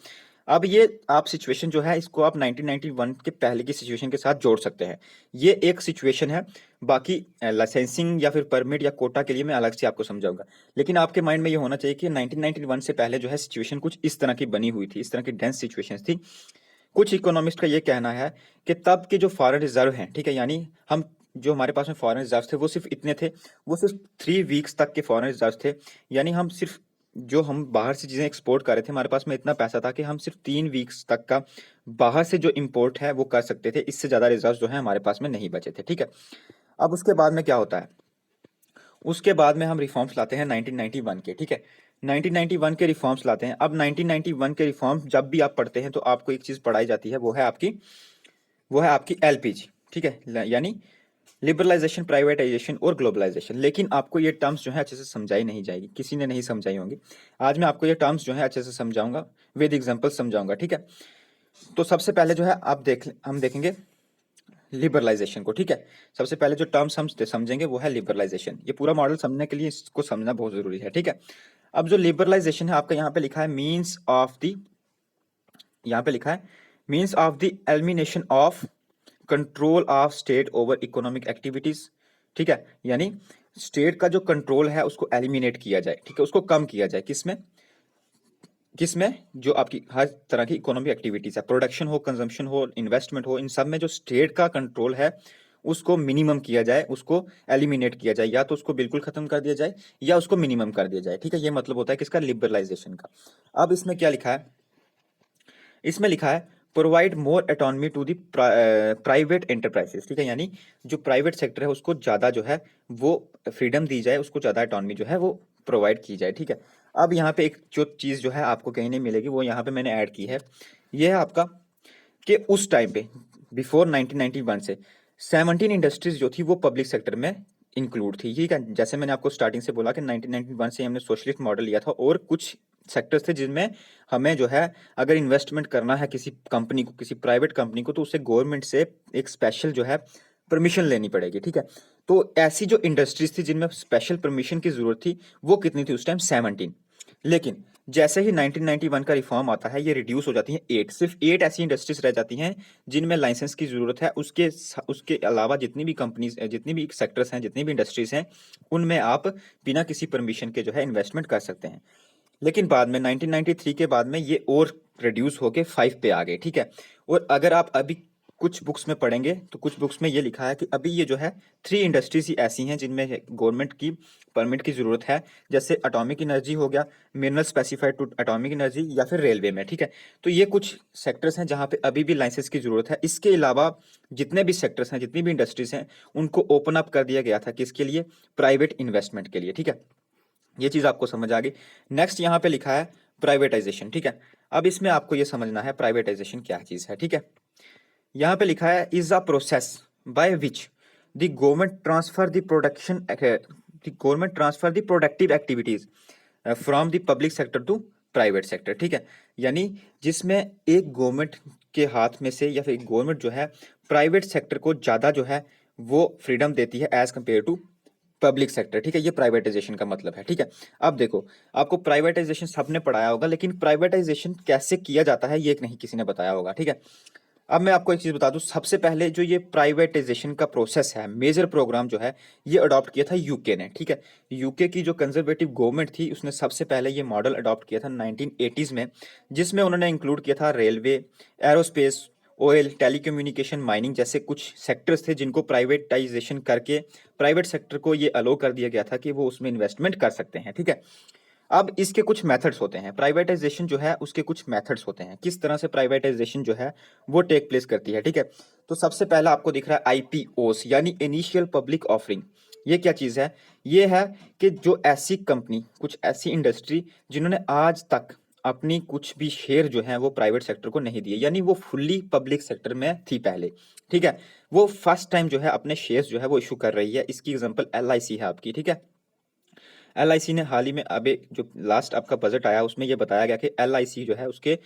अब ये आप सिचुएशन जो है इसको आप 1991 के पहले की सिचुएशन के साथ जोड़ सकते हैं। ये एक सिचुएशन है, बाकी लाइसेंसिंग या फिर परमिट या कोटा के लिए मैं अलग से आपको समझाऊंगा। लेकिन आपके माइंड में ये होना चाहिए कि 1991 से पहले जो है सिचुएशन कुछ इस तरह की बनी हुई थी, इस तरह की डेंस सिचुएशंस थी। कुछ इकोनॉमिस्ट का ये कहना है कि तब के जो फॉरेन रिजर्व हैं, ठीक है, यानी हम जो हमारे पास में फॉरेन रिजर्व थे वो सिर्फ इतने थे, वो सिर्फ 3 वीक्स तक के फॉरेन रिजर्व थे। यानी हम सिर्फ जो हम बाहर से चीज़ें एक्सपोर्ट कर रहे थे, हमारे पास में इतना पैसा था कि हम सिर्फ 3 वीक्स तक का बाहर से जो इम्पोर्ट है वो कर सकते थे, इससे ज़्यादा रिजर्व जो है हमारे पास में नहीं बचे थे, ठीक है। अब उसके बाद में क्या होता है, उसके बाद में हम रिफॉर्म्स लाते हैं 1991 के, ठीक है। 1991 के रिफॉर्म्स लाते हैं। अब 1991 के रिफॉर्म्स जब भी आप पढ़ते हैं तो आपको एक चीज़ पढ़ाई जाती है, वो है आपकी एलपीजी, ठीक है, यानी लिबरलाइजेशन, प्राइवेटाइजेशन और ग्लोबलाइजेशन। लेकिन आपको ये टर्म्स जो है अच्छे से समझाई नहीं जाएगी, किसी ने नहीं समझाई होंगी। आज मैं आपको ये टर्म्स जो है अच्छे से समझाऊंगा, विद एग्जांपल समझाऊंगा, ठीक है। तो सबसे पहले जो है हम देखेंगे लिबरलाइजेशन को, ठीक है। सबसे पहले जो टर्म्स हम समझेंगे वो है लिबरलाइजेशन। ये पूरा मॉडल समझने के लिए इसको समझना बहुत जरूरी है, ठीक है। अब जो लिबरलाइजेशन है आपका यहाँ पे लिखा है मीन्स ऑफ द, यहाँ पे लिखा है means of the elimination of control of state over economic activities, ठीक है। यानी स्टेट का जो कंट्रोल है उसको एलिमिनेट किया जाए, ठीक है, उसको कम किया जाए। किसमें? किसमें? जो आपकी हर तरह की इकोनॉमिक एक्टिविटीज है, प्रोडक्शन हो, कंजम्पशन हो, इन्वेस्टमेंट हो, इन सब में जो स्टेट का कंट्रोल है उसको मिनिमम किया जाए, उसको एलिमिनेट किया जाए, या तो उसको बिल्कुल खत्म कर दिया जाए या उसको मिनिमम कर दिया जाए, ठीक है। ये मतलब होता है किसका? लिबरलाइजेशन का। अब इसमें क्या लिखा है? इसमें लिखा है provide more autonomy to the private enterprises, ठीक है। यानी जो प्राइवेट सेक्टर है उसको ज्यादा जो है वो फ्रीडम दी जाए, उसको ज्यादा ऑटोनॉमी जो है वो प्रोवाइड की जाए, ठीक है। अब यहाँ पे एक जो चीज जो है आपको कहीं नहीं मिलेगी वो यहाँ पे मैंने ऐड की है। ये है आपका कि उस टाइम पे बिफोर 1991 से 17 इंडस्ट्रीज जो थी वो पब्लिक सेक्टर में इंक्लूड थी, ठीक है। जैसे मैंने आपको स्टार्टिंग से बोला कि 1991 से हमने सोशलिस्ट मॉडल लिया था, और कुछ सेक्टर्स थे जिनमें हमें जो है अगर इन्वेस्टमेंट करना है किसी कंपनी को, किसी प्राइवेट कंपनी को, तो उसे गवर्नमेंट से एक स्पेशल जो है परमिशन लेनी पड़ेगी, ठीक है। तो ऐसी जो इंडस्ट्रीज थी जिनमें स्पेशल परमिशन की जरूरत थी वो कितनी थी उस टाइम? 17। लेकिन जैसे ही 1991 का रिफॉर्म आता है ये रिड्यूस हो जाती है 8, सिर्फ 8 ऐसी इंडस्ट्रीज रह जाती हैं जिनमें लाइसेंस की जरूरत है। उसके अलावा जितनी भी कंपनीज, जितनी भी सेक्टर्स हैं, जितनी भी इंडस्ट्रीज हैं, उनमें आप बिना किसी परमिशन के जो है इन्वेस्टमेंट कर सकते हैं। लेकिन बाद में 1993 के बाद में ये और रिड्यूस होके 5 पे आ गए, ठीक है। और अगर आप अभी कुछ बुक्स में पढ़ेंगे तो कुछ बुक्स में ये लिखा है कि अभी ये जो है 3 इंडस्ट्रीज ही ऐसी हैं जिनमें गवर्नमेंट की परमिट की जरूरत है, जैसे एटॉमिक एनर्जी हो गया, mineral specified to atomic energy, या फिर रेलवे में, ठीक है। तो ये कुछ सेक्टर्स हैं जहां पे अभी भी लाइसेंस की जरूरत है। इसके अलावा जितने भी सेक्टर्स हैं, जितनी भी इंडस्ट्रीज हैं, उनको ओपन अप कर दिया गया था किसके लिए? प्राइवेट इन्वेस्टमेंट के लिए, ठीक है। ये चीज आपको समझ आ गई। नेक्स्ट यहाँ पे लिखा है प्राइवेटाइजेशन, ठीक है। अब इसमें आपको ये समझना है प्राइवेटाइजेशन क्या चीज है, ठीक है। यहाँ पे लिखा है is a process by which the government transfer the production the government transfer the productive activities from the public sector to private sector, ठीक है। यानी जिसमें एक गवर्नमेंट के हाथ में से या फिर गवर्नमेंट जो है प्राइवेट सेक्टर को ज्यादा जो है वो फ्रीडम देती है as compare to public sector, ठीक है। ये प्राइवेटाइजेशन का मतलब है, ठीक है। अब देखो, आपको प्राइवेटाइजेशन सबने पढ़ाया होगा, लेकिन प्राइवेटाइजेशन कैसे किया जाता है ये नहीं किसी ने बताया होगा, ठीक है। अब मैं आपको एक चीज बता दूं, सबसे पहले जो ये प्राइवेटाइजेशन का प्रोसेस है, मेजर प्रोग्राम जो है, ये अडॉप्ट किया था यूके ने, ठीक है। यूके की जो कंजर्वेटिव गवर्नमेंट थी उसने सबसे पहले ये मॉडल अडॉप्ट किया था 1980s में, जिसमें उन्होंने इंक्लूड किया था railway, aerospace, oil, telecommunication, mining जैसे कुछ सेक्टर्स थे जिनको प्राइवेटाइजेशन करके प्राइवेट सेक्टर को ये अलो कर दिया गया था कि वो उसमें इन्वेस्टमेंट कर सकते हैं, ठीक है। अब इसके कुछ मेथड्स होते हैं, प्राइवेटाइजेशन जो है उसके कुछ मेथड्स होते हैं, किस तरह से प्राइवेटाइजेशन जो है वो टेक प्लेस करती है, ठीक है। तो सबसे पहला आपको दिख रहा है आईपीओस, यानी इनिशियल पब्लिक ऑफरिंग। ये क्या चीज है? ये है कि जो ऐसी कंपनी, कुछ ऐसी इंडस्ट्री जिन्होंने आज तक अपनी कुछ भी शेयर जो है वो प्राइवेट सेक्टर को नहीं दिए, यानी वो फुल्ली पब्लिक सेक्टर में थी पहले, ठीक है, वो फर्स्ट टाइम जो है अपने शेयर्स जो है वो इशू कर रही है। इसकी एग्जांपल एलआईसी है आपकी, ठीक है। एलआईसी ने हाल ही में अभी जो लास्ट आपका बजट आया उसमें ये बताया गया कि एलआईसी जो है उसके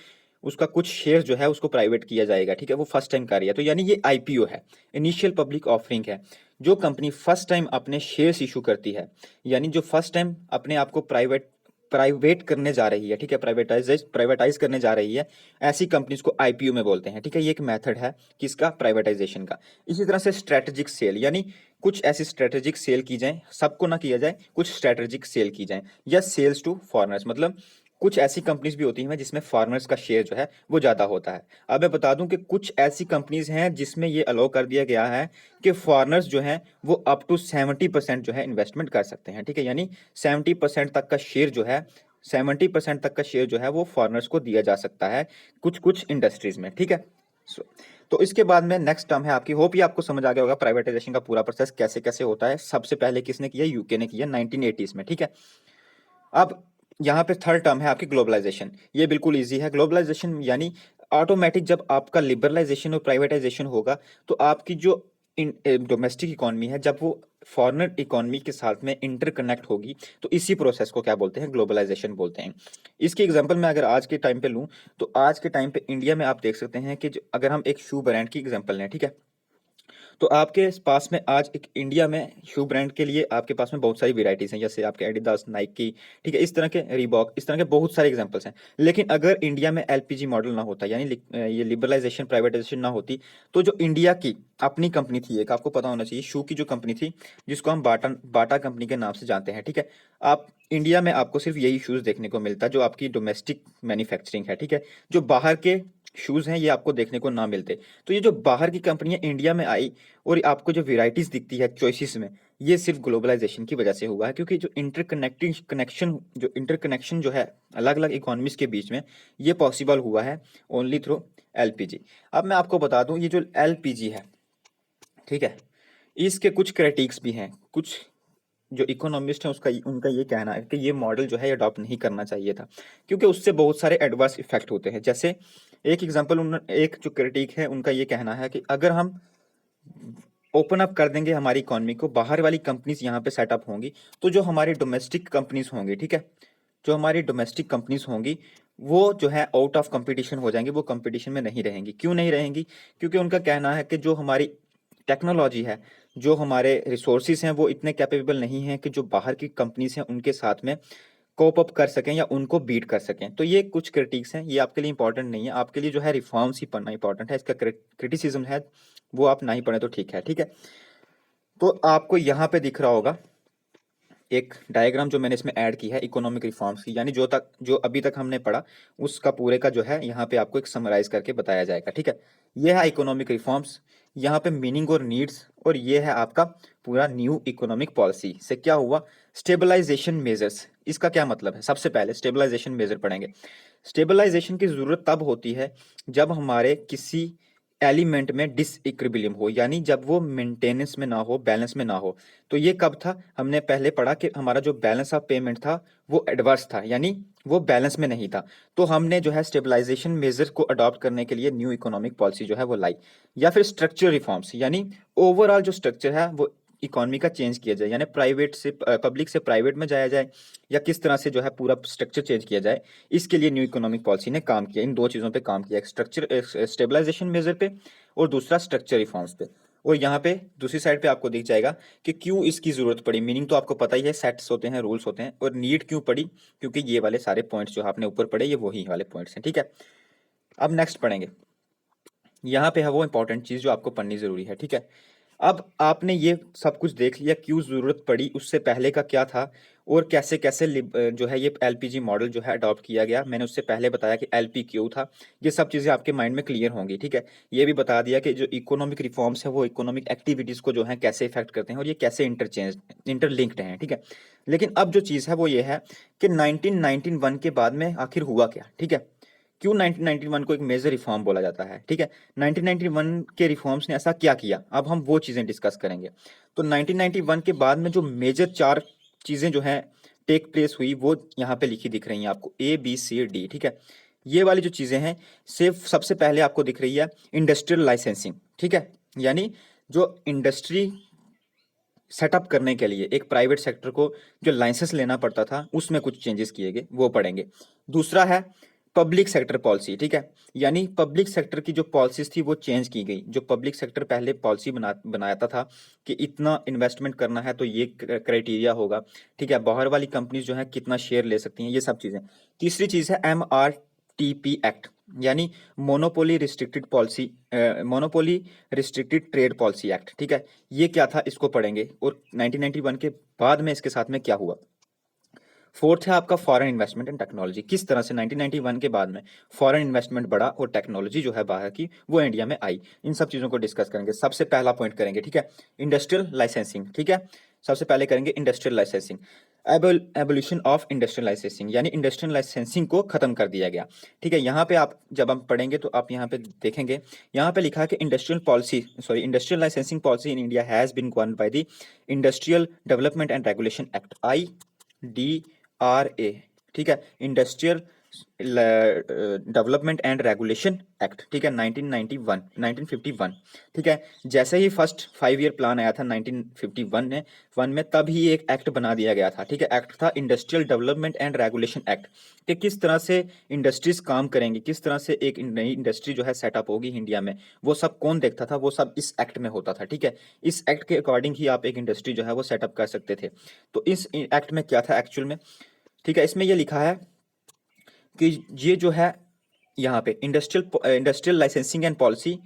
उसका कुछ शेयर जो है उसको प्राइवेट किया जाएगा, ठीक है, वो फर्स्ट टाइम कर रही है। तो यानी ये आईपीओ है, इनिशियल पब्लिक ऑफरिंग है। जो कंपनी फर्स्ट टाइम अपने शेयर्स इशू करती है, यानी जो फर्स्ट टाइम अपने आप को प्राइवेट प्राइवेट करने जा रही है, ठीक है, प्राइवेटाइज करने जा रही है, ऐसी कंपनीज को आईपीओ में बोलते हैं, ठीक है। ये एक मेथड है किसका? प्राइवेटाइजेशन का। इसी तरह से स्ट्रेटेजिक सेल, यानी कुछ ऐसी स्ट्रेटेजिक सेल की जाए, सबको ना किया जाए, कुछ स्ट्रेटेजिक सेल की जाए, या सेल्स टू फॉरेनर्स, मतलब कुछ ऐसी कंपनीज भी होती हैं जिसमें फॉरेनर्स का शेयर जो है वो ज्यादा होता है। अब मैं बता दूं कि कुछ ऐसी कंपनीज हैं जिसमें ये अलाउ कर दिया गया है कि फॉरेनर्स जो हैं वो अप टू 70% जो है इन्वेस्टमेंट कर सकते हैं, ठीक है। यानी 70% तक का शेयर जो है 70% तक का शेयर जो है वो फॉरेनर्स को दिया जा सकता है कुछ कुछ इंडस्ट्रीज में, ठीक है। तो इसके बाद में नेक्स्ट टर्म है आपकी, होप ये आपको समझ आ गया होगा प्राइवेटाइजेशन का पूरा प्रोसेस कैसे कैसे होता है। सबसे पहले किसने किया? यूके ने किया 1980s में, ठीक है। अब यहाँ पे थर्ड टर्म है आपकी ग्लोबलाइजेशन। ये बिल्कुल इजी है। ग्लोबलाइजेशन यानी ऑटोमेटिक जब आपका लिबरलाइजेशन और प्राइवेटाइजेशन होगा तो आपकी जो डोमेस्टिक इकोनॉमी है जब वो फॉरेनर इकोनॉमी के साथ में इंटरकनेक्ट होगी तो इसी प्रोसेस को क्या बोलते हैं? ग्लोबलाइजेशन बोलते हैं। इसकी एग्जांपल मैं अगर आज के टाइम पे लूं तो आज के टाइम पे इंडिया में आप देख सकते हैं कि अगर हम एक शू ब्रांड की एग्जांपल लें, ठीक है, तो आपके पास में आज एक इंडिया में शू ब्रांड के लिए आपके पास में बहुत सारी वेराइटीज़ हैं, जैसे आपके एडिडास, नाइकी, ठीक है, इस तरह के रीबॉक, इस तरह के बहुत सारे एग्जांपल्स हैं। लेकिन अगर इंडिया में एलपीजी मॉडल ना होता, यानी ये लिबरलाइजेशन, प्राइवेटाइजेशन ना होती, तो जो इंडिया की अपनी कंपनी थी, एक आपको पता होना चाहिए, शू की जो कंपनी थी, जिसको हम बाटा बाटा कंपनी के नाम से जानते हैं, ठीक है। आप इंडिया में आपको सिर्फ यही शूज़ देखने को मिलता है जो आपकी डोमेस्टिक मैन्युफैक्चरिंग है, ठीक है। जो बाहर के शूज़ हैं ये आपको देखने को ना मिलते। तो ये जो बाहर की कंपनियां इंडिया में आई और आपको जो वेराइटीज़ दिखती है चॉइसेस में, ये सिर्फ ग्लोबलाइजेशन की वजह से हुआ है, क्योंकि जो इंटरकनेक्शन जो है अलग अलग इकोनॉमीज के बीच में, ये पॉसिबल हुआ है ओनली थ्रू एलपीजी। अब मैं आपको बता दूं, ये जो एलपीजी है, ठीक है, इसके कुछ क्रिटिक्स भी हैं। कुछ जो इकोनॉमिस्ट हैं उसका उनका ये कहना है कि ये मॉडल जो है अडॉप्ट नहीं करना चाहिए था, क्योंकि उससे बहुत सारे एडवर्स इफेक्ट होते हैं। जैसे एक एग्जांपल, एक जो क्रिटिक है उनका ये कहना है कि अगर हम ओपन अप कर देंगे हमारी इकोनॉमी को, बाहर वाली कंपनीज यहाँ पे सेटअप होंगी, तो जो हमारी डोमेस्टिक कंपनीज होंगी, ठीक है, जो हमारी डोमेस्टिक कंपनीज होंगी वो जो है आउट ऑफ कंपटीशन हो जाएंगी, वो कंपटीशन में नहीं रहेंगी। क्यों नहीं रहेंगी? क्योंकि उनका कहना है कि जो हमारी टेक्नोलॉजी है, जो हमारे रिसोर्सेज हैं, वो इतने कैपेबल नहीं हैं कि जो बाहर की कंपनीज हैं उनके साथ में कोप अप कर सकें या उनको बीट कर सकें। तो ये कुछ क्रिटिक्स हैं, ये आपके लिए इंपॉर्टेंट नहीं है। आपके लिए जो है रिफॉर्म्स ही पढ़ना इंपॉर्टेंट है। इसका क्रिटिसिज्म है वो आप ना ही पढ़ें तो ठीक है, ठीक है। तो आपको यहाँ पे दिख रहा होगा एक डायग्राम जो मैंने इसमें ऐड की है इकोनॉमिक रिफॉर्म्स की, यानी जो अभी तक हमने पढ़ा उसका पूरे का जो है यहाँ पे आपको एक समराइज करके बताया जाएगा, ठीक है। ये है इकोनॉमिक रिफॉर्म्स, यहाँ पे मीनिंग और नीड्स, और ये है आपका पूरा न्यू इकोनॉमिक पॉलिसी से क्या हुआ, स्टेबलाइजेशन मेजर्स। इसका क्या मतलब है? सबसे पहले स्टेबलाइजेशन मेजर पढ़ेंगे। स्टेबलाइजेशन की जरूरत तब होती है जब हमारे किसी एलिमेंट में डिसइक्विलिब्रियम हो, यानी जब वो मेंटेनेंस में ना हो, बैलेंस में ना हो। तो ये कब था? हमने पहले पढ़ा कि हमारा जो बैलेंस ऑफ पेमेंट था वो एडवर्स था, यानी वो बैलेंस में नहीं था। तो हमने जो है स्टेबलाइजेशन मेजर को अडॉप्ट करने के लिए न्यू इकोनॉमिक पॉलिसी जो है वो लाई। या फिर स्ट्रक्चर रिफॉर्म्स, यानी ओवरऑल जो स्ट्रक्चर है वो इकोनॉमी का चेंज किया जाए, यानी प्राइवेट से पब्लिक से प्राइवेट में जाया जाए, या किस तरह से जो है पूरा स्ट्रक्चर चेंज किया जाए। इसके लिए न्यू इकोनॉमिक पॉलिसी ने काम किया, इन दो चीज़ों पे काम किया, एक स्ट्रक्चर स्टेबलाइजेशन मेजर पे और दूसरा स्ट्रक्चर रिफॉर्म्स पे। और यहाँ पे दूसरी साइड पे आपको दिख जाएगा कि क्यों इसकी जरूरत पड़ी। मीनिंग तो आपको पता ही है, सेट्स होते हैं, रूल्स होते हैं। और नीड क्यों पड़ी? क्योंकि ये वाले सारे पॉइंट्स जो आपने ऊपर पढ़े ये वही वाले पॉइंट्स हैं, ठीक है। अब नेक्स्ट पढ़ेंगे, यहाँ पे है वो इंपॉर्टेंट चीज़ जो आपको पढ़नी जरूरी है, ठीक है। अब आपने ये सब कुछ देख लिया, क्यों जरूरत पड़ी, उससे पहले का क्या था, और कैसे कैसे जो है ये एलपीजी मॉडल जो है अडॉप्ट किया गया। मैंने उससे पहले बताया कि एलपी क्यों था। ये सब चीज़ें आपके माइंड में क्लियर होंगी, ठीक है। ये भी बता दिया कि जो इकोनॉमिक रिफॉर्म्स है वो इकोनॉमिक एक्टिविटीज़ को जो है कैसे इफेक्ट करते हैं और ये कैसे इंटरलिंक्ड हैं, ठीक है। लेकिन अब जो चीज़ है वो ये है कि 1991 के बाद में आखिर हुआ क्या, ठीक है। क्यों 1991 को एक मेजर रिफॉर्म बोला जाता है, ठीक है। 1991 के रिफॉर्म्स ने ऐसा क्या किया, अब हम वो चीज़ें डिस्कस करेंगे। तो 1991 के बाद में जो मेजर 4 चीज़ें जो हैं टेक प्लेस हुई, वो यहाँ पे लिखी दिख रही हैं आपको, ABCD, ठीक है। ये वाली जो चीज़ें हैं, सिर्फ सबसे पहले आपको दिख रही है इंडस्ट्रियल लाइसेंसिंग, ठीक है। यानी जो इंडस्ट्री सेटअप करने के लिए एक प्राइवेट सेक्टर को जो लाइसेंस लेना पड़ता था, उसमें कुछ चेंजेस किए गए, वो पढ़ेंगे। दूसरा है पब्लिक सेक्टर पॉलिसी, ठीक है। यानी पब्लिक सेक्टर की जो पॉलिसीज थी वो चेंज की गई। जो पब्लिक सेक्टर पहले पॉलिसी बनाता था कि इतना इन्वेस्टमेंट करना है तो ये क्राइटेरिया होगा, ठीक है। बाहर वाली कंपनीज जो है कितना शेयर ले सकती हैं, ये सब चीज़ें। तीसरी चीज़ है MRTP एक्ट, यानी monopoly restricted policy, monopoly restricted trade policy act, ठीक है। ये क्या था इसको पढ़ेंगे, और 1991 के बाद में इसके साथ में क्या हुआ। फोर्थ है आपका फॉरेन इन्वेस्टमेंट एंड टेक्नोलॉजी, किस तरह से 1991 के बाद में फॉरेन इन्वेस्टमेंट बढ़ा और टेक्नोलॉजी जो है बाहर की वो इंडिया में आई। इन सब चीज़ों को डिस्कस करेंगे। सबसे पहला पॉइंट करेंगे, ठीक है, इंडस्ट्रियल लाइसेंसिंग, ठीक है। सबसे पहले करेंगे industrial licensing, abolition of industrial licensing, यानी इंडस्ट्रियल लाइसेंसिंग को खत्म कर दिया गया, ठीक है। यहाँ पे आप जब हम पढ़ेंगे तो आप यहाँ पे देखेंगे, यहाँ पे लिखा है कि industrial licensing policy in India has been govern by the industrial development and regulation act, IDRA, ठीक है, industrial development and regulation act, ठीक है, 1991 1951, ठीक है। जैसे ही फर्स्ट 5 ईयर प्लान आया था 1951 में तब ही एक एक्ट बना दिया गया था, ठीक है। एक्ट था industrial development and regulation act, कि किस तरह से इंडस्ट्रीज काम करेंगी, किस तरह से एक नई इंडस्ट्री जो है सेटअप होगी इंडिया में, वो सब कौन देखता था, वो सब इस एक्ट में होता था, ठीक है। इस एक्ट के अकॉर्डिंग ही आप एक इंडस्ट्री जो है वो सेटअप कर सकते थे। तो इस एक्ट में क्या था एक्चुअल में, ठीक है, इसमें ये लिखा है कि ये जो है यहाँ पे इंडस्ट्रियल लाइसेंसिंग एंड पॉलिसी,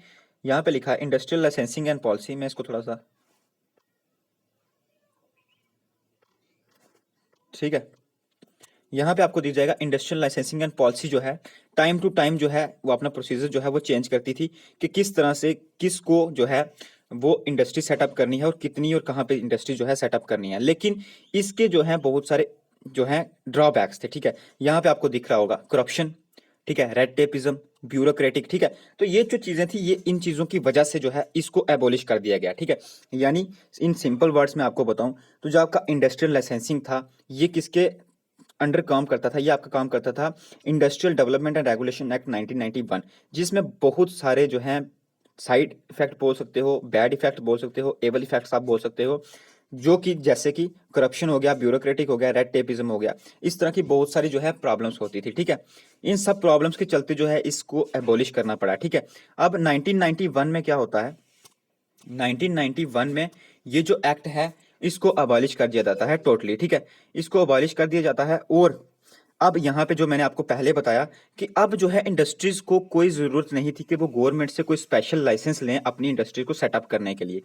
यहाँ पे लिखा है इंडस्ट्रियल लाइसेंसिंग एंड पॉलिसी। मैं इसको थोड़ा सा, ठीक है, यहाँ पे आपको दिख जाएगा इंडस्ट्रियल लाइसेंसिंग एंड पॉलिसी जो है टाइम टू टाइम जो है वो अपना प्रोसीजर जो है वो चेंज करती थी, कि किस तरह से किसको जो है वो इंडस्ट्री सेटअप करनी है और कितनी और कहाँ पे इंडस्ट्री जो है सेटअप करनी है। लेकिन इसके जो है बहुत सारे जो है ड्रॉबैक्स थे, ठीक है। यहाँ पे आपको दिख रहा होगा करप्शन, ठीक है, रेड टेपिज्म, ब्यूरोक्रेटिक, ठीक है। तो ये जो चीजें थी, ये इन चीजों की वजह से जो है इसको एबॉलिश कर दिया गया, ठीक है। यानी इन सिंपल वर्ड्स में आपको बताऊं तो जो आपका इंडस्ट्रियल लाइसेंसिंग था, ये किसके अंडर काम करता था, ये आपका काम करता था industrial development and regulation act 1991, जिसमें बहुत सारे जो हैं साइड इफेक्ट बोल सकते हो, बैड इफेक्ट बोल सकते हो, एबल इफेक्ट्स आप बोल सकते हो, जो कि जैसे कि करप्शन हो गया, ब्यूरोक्रेटिक हो गया, रेड टेपिज्म हो गया, इस तरह की बहुत सारी जो है प्रॉब्लम्स होती थी, ठीक है। इन सब प्रॉब्लम्स के चलते जो है इसको एबॉलिश करना पड़ा, ठीक है। अब 1991 में क्या होता है, 1991 में ये जो एक्ट है इसको अबॉलिश कर दिया जाता है टोटली, ठीक है। इसको अबॉलिश कर दिया जाता है। और अब यहाँ पे जो मैंने आपको पहले बताया कि अब जो है इंडस्ट्रीज को कोई ज़रूरत नहीं थी कि वो गवर्नमेंट से कोई स्पेशल लाइसेंस लें अपनी इंडस्ट्री को सेटअप करने के लिए।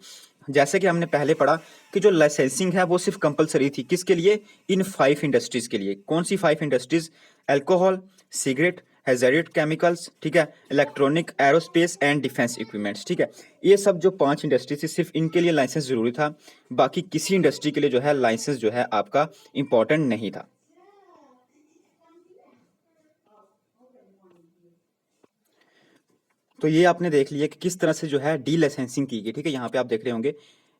जैसे कि हमने पहले पढ़ा कि जो लाइसेंसिंग है वो सिर्फ कंपलसरी थी, किसके लिए, इन 5 इंडस्ट्रीज के लिए। कौन सी 5 इंडस्ट्रीज, अल्कोहल, सिगरेट, हैजार्डेड केमिकल्स, ठीक है, electronic, aerospace and defence equipments, ठीक है। ये सब जो 5 इंडस्ट्री थी सिर्फ इनके लिए लाइसेंस जरूरी था, बाकी किसी इंडस्ट्री के लिए जो है लाइसेंस जो है आपका इंपॉर्टेंट नहीं था। तो ये आपने देख लिया कि किस तरह से जो है डी लाइसेंसिंग की गई, ठीक है। यहाँ पे आप देख रहे होंगे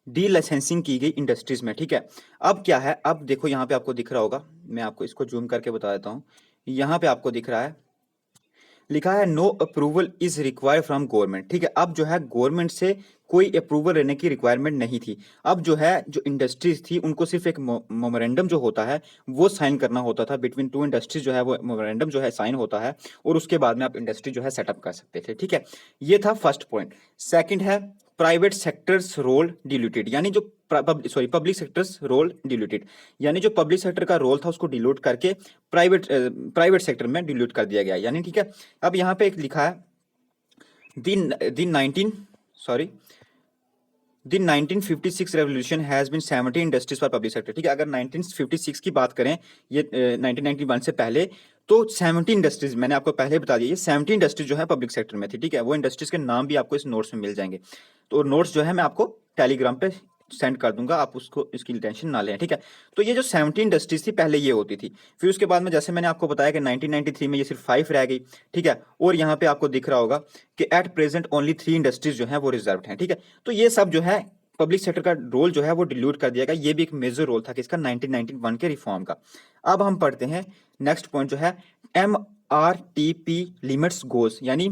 डी लाइसेंसिंग की गई इंडस्ट्रीज में, ठीक है। अब क्या है, अब देखो यहाँ पे आपको दिख रहा होगा, मैं आपको इसको जूम करके बता देता हूँ। यहाँ पे आपको दिख रहा है, लिखा है no approval is required from government, ठीक है। अब जो है गवर्नमेंट से कोई अप्रूवल लेने की रिक्वायरमेंट नहीं थी। अब जो है जो इंडस्ट्रीज थी उनको सिर्फ एक मेमोरेंडम जो होता है वो साइन करना होता था बिटवीन 2 इंडस्ट्रीज, जो है वो मेमोरेंडम जो है साइन होता है और उसके बाद में आप इंडस्ट्री जो है सेटअप कर सकते थे, ठीक है। ये था फर्स्ट पॉइंट। सेकंड है प्राइवेट सेक्टर्स रोल डिल्यूटेड, यानी जो पब्लिक सेक्टर्स रोल डिल्यूटेड, यानी जो पब्लिक सेक्टर का रोल था उसको डिल्यूट करके प्राइवेट सेक्टर में डिल्यूट कर दिया गया, यानी, ठीक है। अब यहाँ पे एक लिखा है the 19 sorry the 1956 revolution has been 70 industries for public sector, ठीक है। अगर 1956 की बात करें, ये 1991 से पहले, तो 70 इंडस्ट्रीज, मैंने आपको पहले बता दिया, ये 70 इंडस्ट्रीज जो है पब्लिक सेक्टर में थी, ठीक है। वो इंडस्ट्रीज के नाम भी आपको इस नोट्स में मिल जाएंगे। तो नोट्स जो है मैं आपको टेलीग्राम पे सेंड कर दूंगा, आप उसको इसकी टेंशन ना लें, ठीक है। तो ये जो 70 इंडस्ट्रीज थी पहले ये होती थी, फिर उसके बाद में जैसे मैंने आपको बताया कि 1993 में ये सिर्फ 5 रह गई, ठीक है। और यहाँ पे आपको दिख रहा होगा कि एट प्रेजेंट ओनली 3 इंडस्ट्रीज जो है वो रिजर्व हैं, ठीक है। तो ये सब जो है पब्लिक सेक्टर का रोल जो है वो डिल्यूट कर दिया गया। ये भी एक मेजर रोल था किसका, 1991 के रिफॉर्म का। अब हम पढ़ते हैं नेक्स्ट पॉइंट जो है MRTP लिमिट्स गोल्स, यानी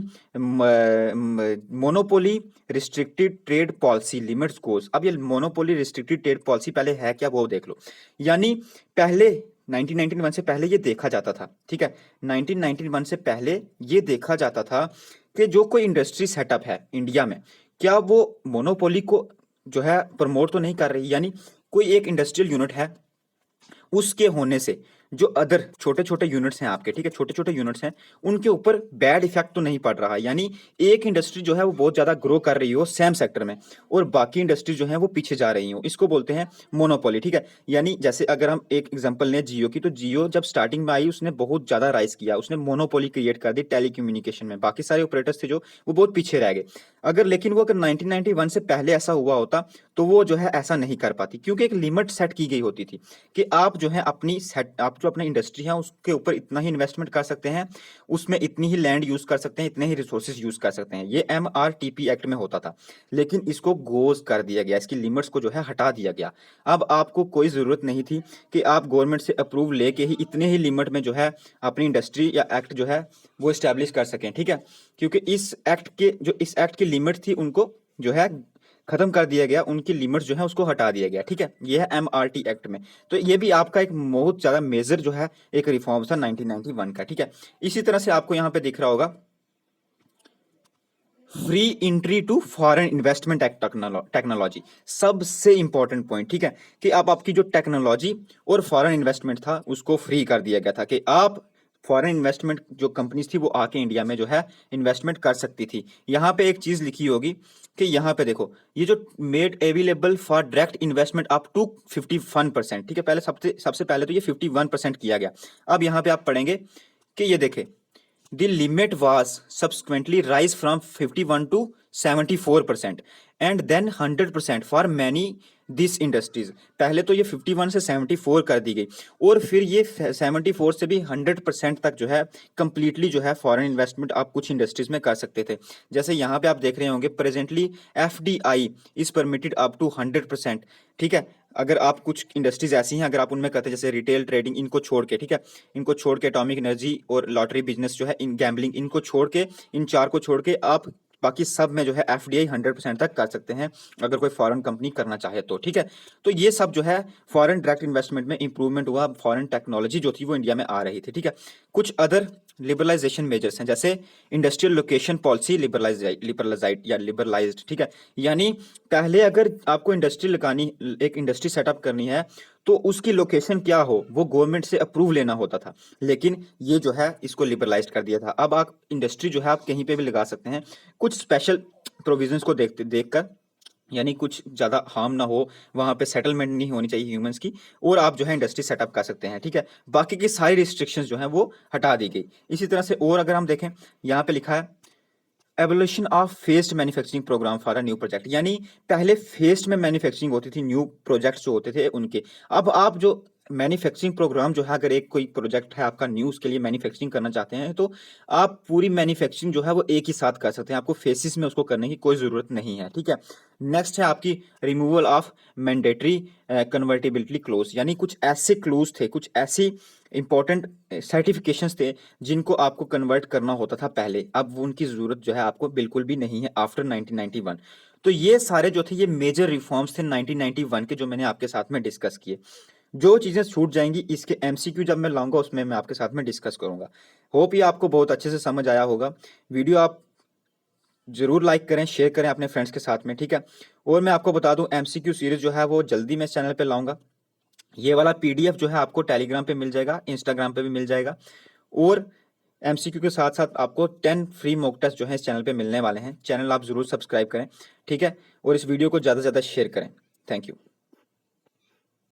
monopoly restricted trade policy limits goals. अब ये मोनोपोली रिस्ट्रिक्टेड ट्रेड पॉलिसी पहले है क्या वो देख लो। यानी पहले 1991 से पहले ये देखा जाता था, ठीक है। 1991 से पहले ये देखा जाता था कि जो कोई इंडस्ट्री सेटअप है इंडिया में, क्या वो मोनोपोली को जो है प्रमोट तो नहीं कर रही, यानी कोई एक इंडस्ट्रियल यूनिट है, उसके होने से जो अदर छोटे छोटे यूनिट्स हैं आपके, ठीक है, छोटे छोटे यूनिट्स हैं, उनके ऊपर बैड इफेक्ट तो नहीं पड़ रहा। यानी एक इंडस्ट्री जो है वो बहुत ज्यादा ग्रो कर रही हो सेम सेक्टर में और बाकी इंडस्ट्री जो है वो पीछे जा रही हो, इसको बोलते हैं मोनोपोली, ठीक है। यानी जैसे अगर हम एक एग्जांपल लें जियो की, तो जियो जब स्टार्टिंग में आई उसने बहुत ज्यादा राइज किया, उसने मोनोपोली क्रिएट कर दी टेलीकम्युनिकेशन में, बाकी सारे ऑपरेटर्स थे जो वो बहुत पीछे रह गए। अगर लेकिन वो अगर 1991 से पहले ऐसा हुआ होता तो वो जो है ऐसा नहीं कर पाती, क्योंकि एक लिमिट सेट की गई होती थी कि आप जो है अपनी सेट आप जो अपनी इंडस्ट्री है उसके ऊपर इतना ही इन्वेस्टमेंट कर सकते हैं, उसमें इतनी ही लैंड यूज कर सकते हैं, इतने ही रिसोर्सेज यूज कर सकते हैं। ये MRTP एक्ट में होता था, लेकिन इसको गोज कर दिया गया, इसकी लिमिट्स को जो है हटा दिया गया। अब आपको कोई ज़रूरत नहीं थी कि आप गवर्नमेंट से अप्रूव लेके ही इतने ही लिमिट में जो है अपनी इंडस्ट्री या एक्ट जो है वो इस्टेब्लिश कर सकें, ठीक है। क्योंकि इस एक्ट की लिमिट थी उनको जो है खत्म कर दिया गया, उनकी लिमिट्स जो है उसको हटा दिया गया, ठीक है। ये है MRT एक्ट में। तो ये भी आपका एक बहुत ज़्यादा मेजर जो है एक रिफॉर्म था 1991 का, ठीक है। इसी तरह से आपको यहाँ पे दिख रहा होगा free entry to foreign investment act technology, सबसे इंपॉर्टेंट पॉइंट, ठीक है, कि अब आपकी जो टेक्नोलॉजी और फॉरेन इन्वेस्टमेंट था उसको फ्री कर दिया गया था कि आप फॉरेन इन्वेस्टमेंट जो कंपनीज थी वो आके इंडिया में जो है इन्वेस्टमेंट कर सकती थी। यहाँ पे एक चीज लिखी होगी कि यहाँ पे देखो ये जो made available for direct investment up to 51%, ठीक है। पहले सबसे पहले तो ये 51% किया गया। अब यहाँ पे आप पढ़ेंगे कि ये देखे the limit was subsequently rise from 51 to 74% and then 100% for many this industries. पहले तो ये 51 से 74 कर दी गई और फिर ये 74 से भी 100% तक जो है कंप्लीटली जो है फॉरेन इन्वेस्टमेंट आप कुछ इंडस्ट्रीज में कर सकते थे। जैसे यहाँ पे आप देख रहे होंगे presently FDI is permitted up to 100%, ठीक है। अगर आप कुछ इंडस्ट्रीज ऐसी हैं, अगर आप उनमें करते हैं जैसे रिटेल ट्रेडिंग, इनको छोड़ के, ठीक है, इनको छोड़ के एटॉमिक एनर्जी और लॉटरी बिजनेस जो है, इन गैम्बलिंग, इनको छोड़ के, इन चार को छोड़ के आप बाकी सब में जो है FDI 100% तक कर सकते हैं अगर कोई फॉरेन कंपनी करना चाहे तो, ठीक है। तो ये सब जो है फॉरेन डायरेक्ट इन्वेस्टमेंट में इंप्रूवमेंट हुआ, फॉरेन टेक्नोलॉजी जो थी वो इंडिया में आ रही थी, ठीक है। कुछ अदर लिबरलाइजेशन मेजर्स हैं जैसे इंडस्ट्रियल लोकेशन पॉलिसी लिबरलाइज्ड, ठीक है। यानी पहले अगर आपको इंडस्ट्री लगानी, एक इंडस्ट्री सेटअप करनी है तो उसकी लोकेशन क्या हो वो गवर्नमेंट से अप्रूव लेना होता था, लेकिन ये जो है इसको लिबरलाइज कर दिया था। अब आप इंडस्ट्री जो है आप कहीं पे भी लगा सकते हैं, कुछ स्पेशल प्रोविजंस को देखकर, यानी कुछ ज़्यादा हार्म ना हो, वहाँ पे सेटलमेंट नहीं होनी चाहिए ह्यूमंस की, और आप जो है इंडस्ट्री सेटअप कर सकते हैं, ठीक है। बाकी की सारी रिस्ट्रिक्शंस जो हैं वो हटा दी गई। इसी तरह से और अगर हम देखें यहाँ पे लिखा है evolution of phased manufacturing programme for a new project, यानी पहले फेस्ड में मैन्युफैक्चरिंग होती थी, न्यू प्रोजेक्ट्स जो होते थे उनके। अब आप जो मैन्युफैक्चरिंग प्रोग्राम जो है, अगर एक कोई प्रोजेक्ट है आपका न्यू, उसके लिए मैन्युफैक्चरिंग करना चाहते हैं तो आप पूरी मैन्युफैक्चरिंग जो है वो एक ही साथ कर सकते हैं, आपको फेसिस में उसको करने की कोई ज़रूरत नहीं है, ठीक है। नेक्स्ट है आपकी removal of mandatory convertibility close, यानी कुछ ऐसे क्लोज थे, कुछ ऐसी इंपॉर्टेंट सर्टिफिकेशंस थे जिनको आपको कन्वर्ट करना होता था पहले, अब उनकी ज़रूरत जो है आपको बिल्कुल भी नहीं है आफ्टर 1991। तो ये सारे जो थे ये मेजर रिफॉर्म्स थे 1991 के, जो मैंने आपके साथ में डिस्कस किए। जो चीज़ें छूट जाएंगी इसके MCQ जब मैं लाऊंगा उसमें मैं आपके साथ में डिस्कस करूंगा। होप ये आपको बहुत अच्छे से समझ आया होगा। वीडियो आप जरूर लाइक करें, शेयर करें अपने फ्रेंड्स के साथ में, ठीक है। और मैं आपको बता दूं MCQ सीरीज जो है वो जल्दी मैं इस चैनल पे लाऊंगा। ये वाला PDF जो है आपको टेलीग्राम पे मिल जाएगा, इंस्टाग्राम पे भी मिल जाएगा, और MCQ के साथ साथ आपको 10 फ्री मॉक टेस्ट जो है इस चैनल पे मिलने वाले हैं। चैनल आप जरूर सब्सक्राइब करें, ठीक है, और इस वीडियो को ज़्यादा से ज़्यादा शेयर करें। Thank you.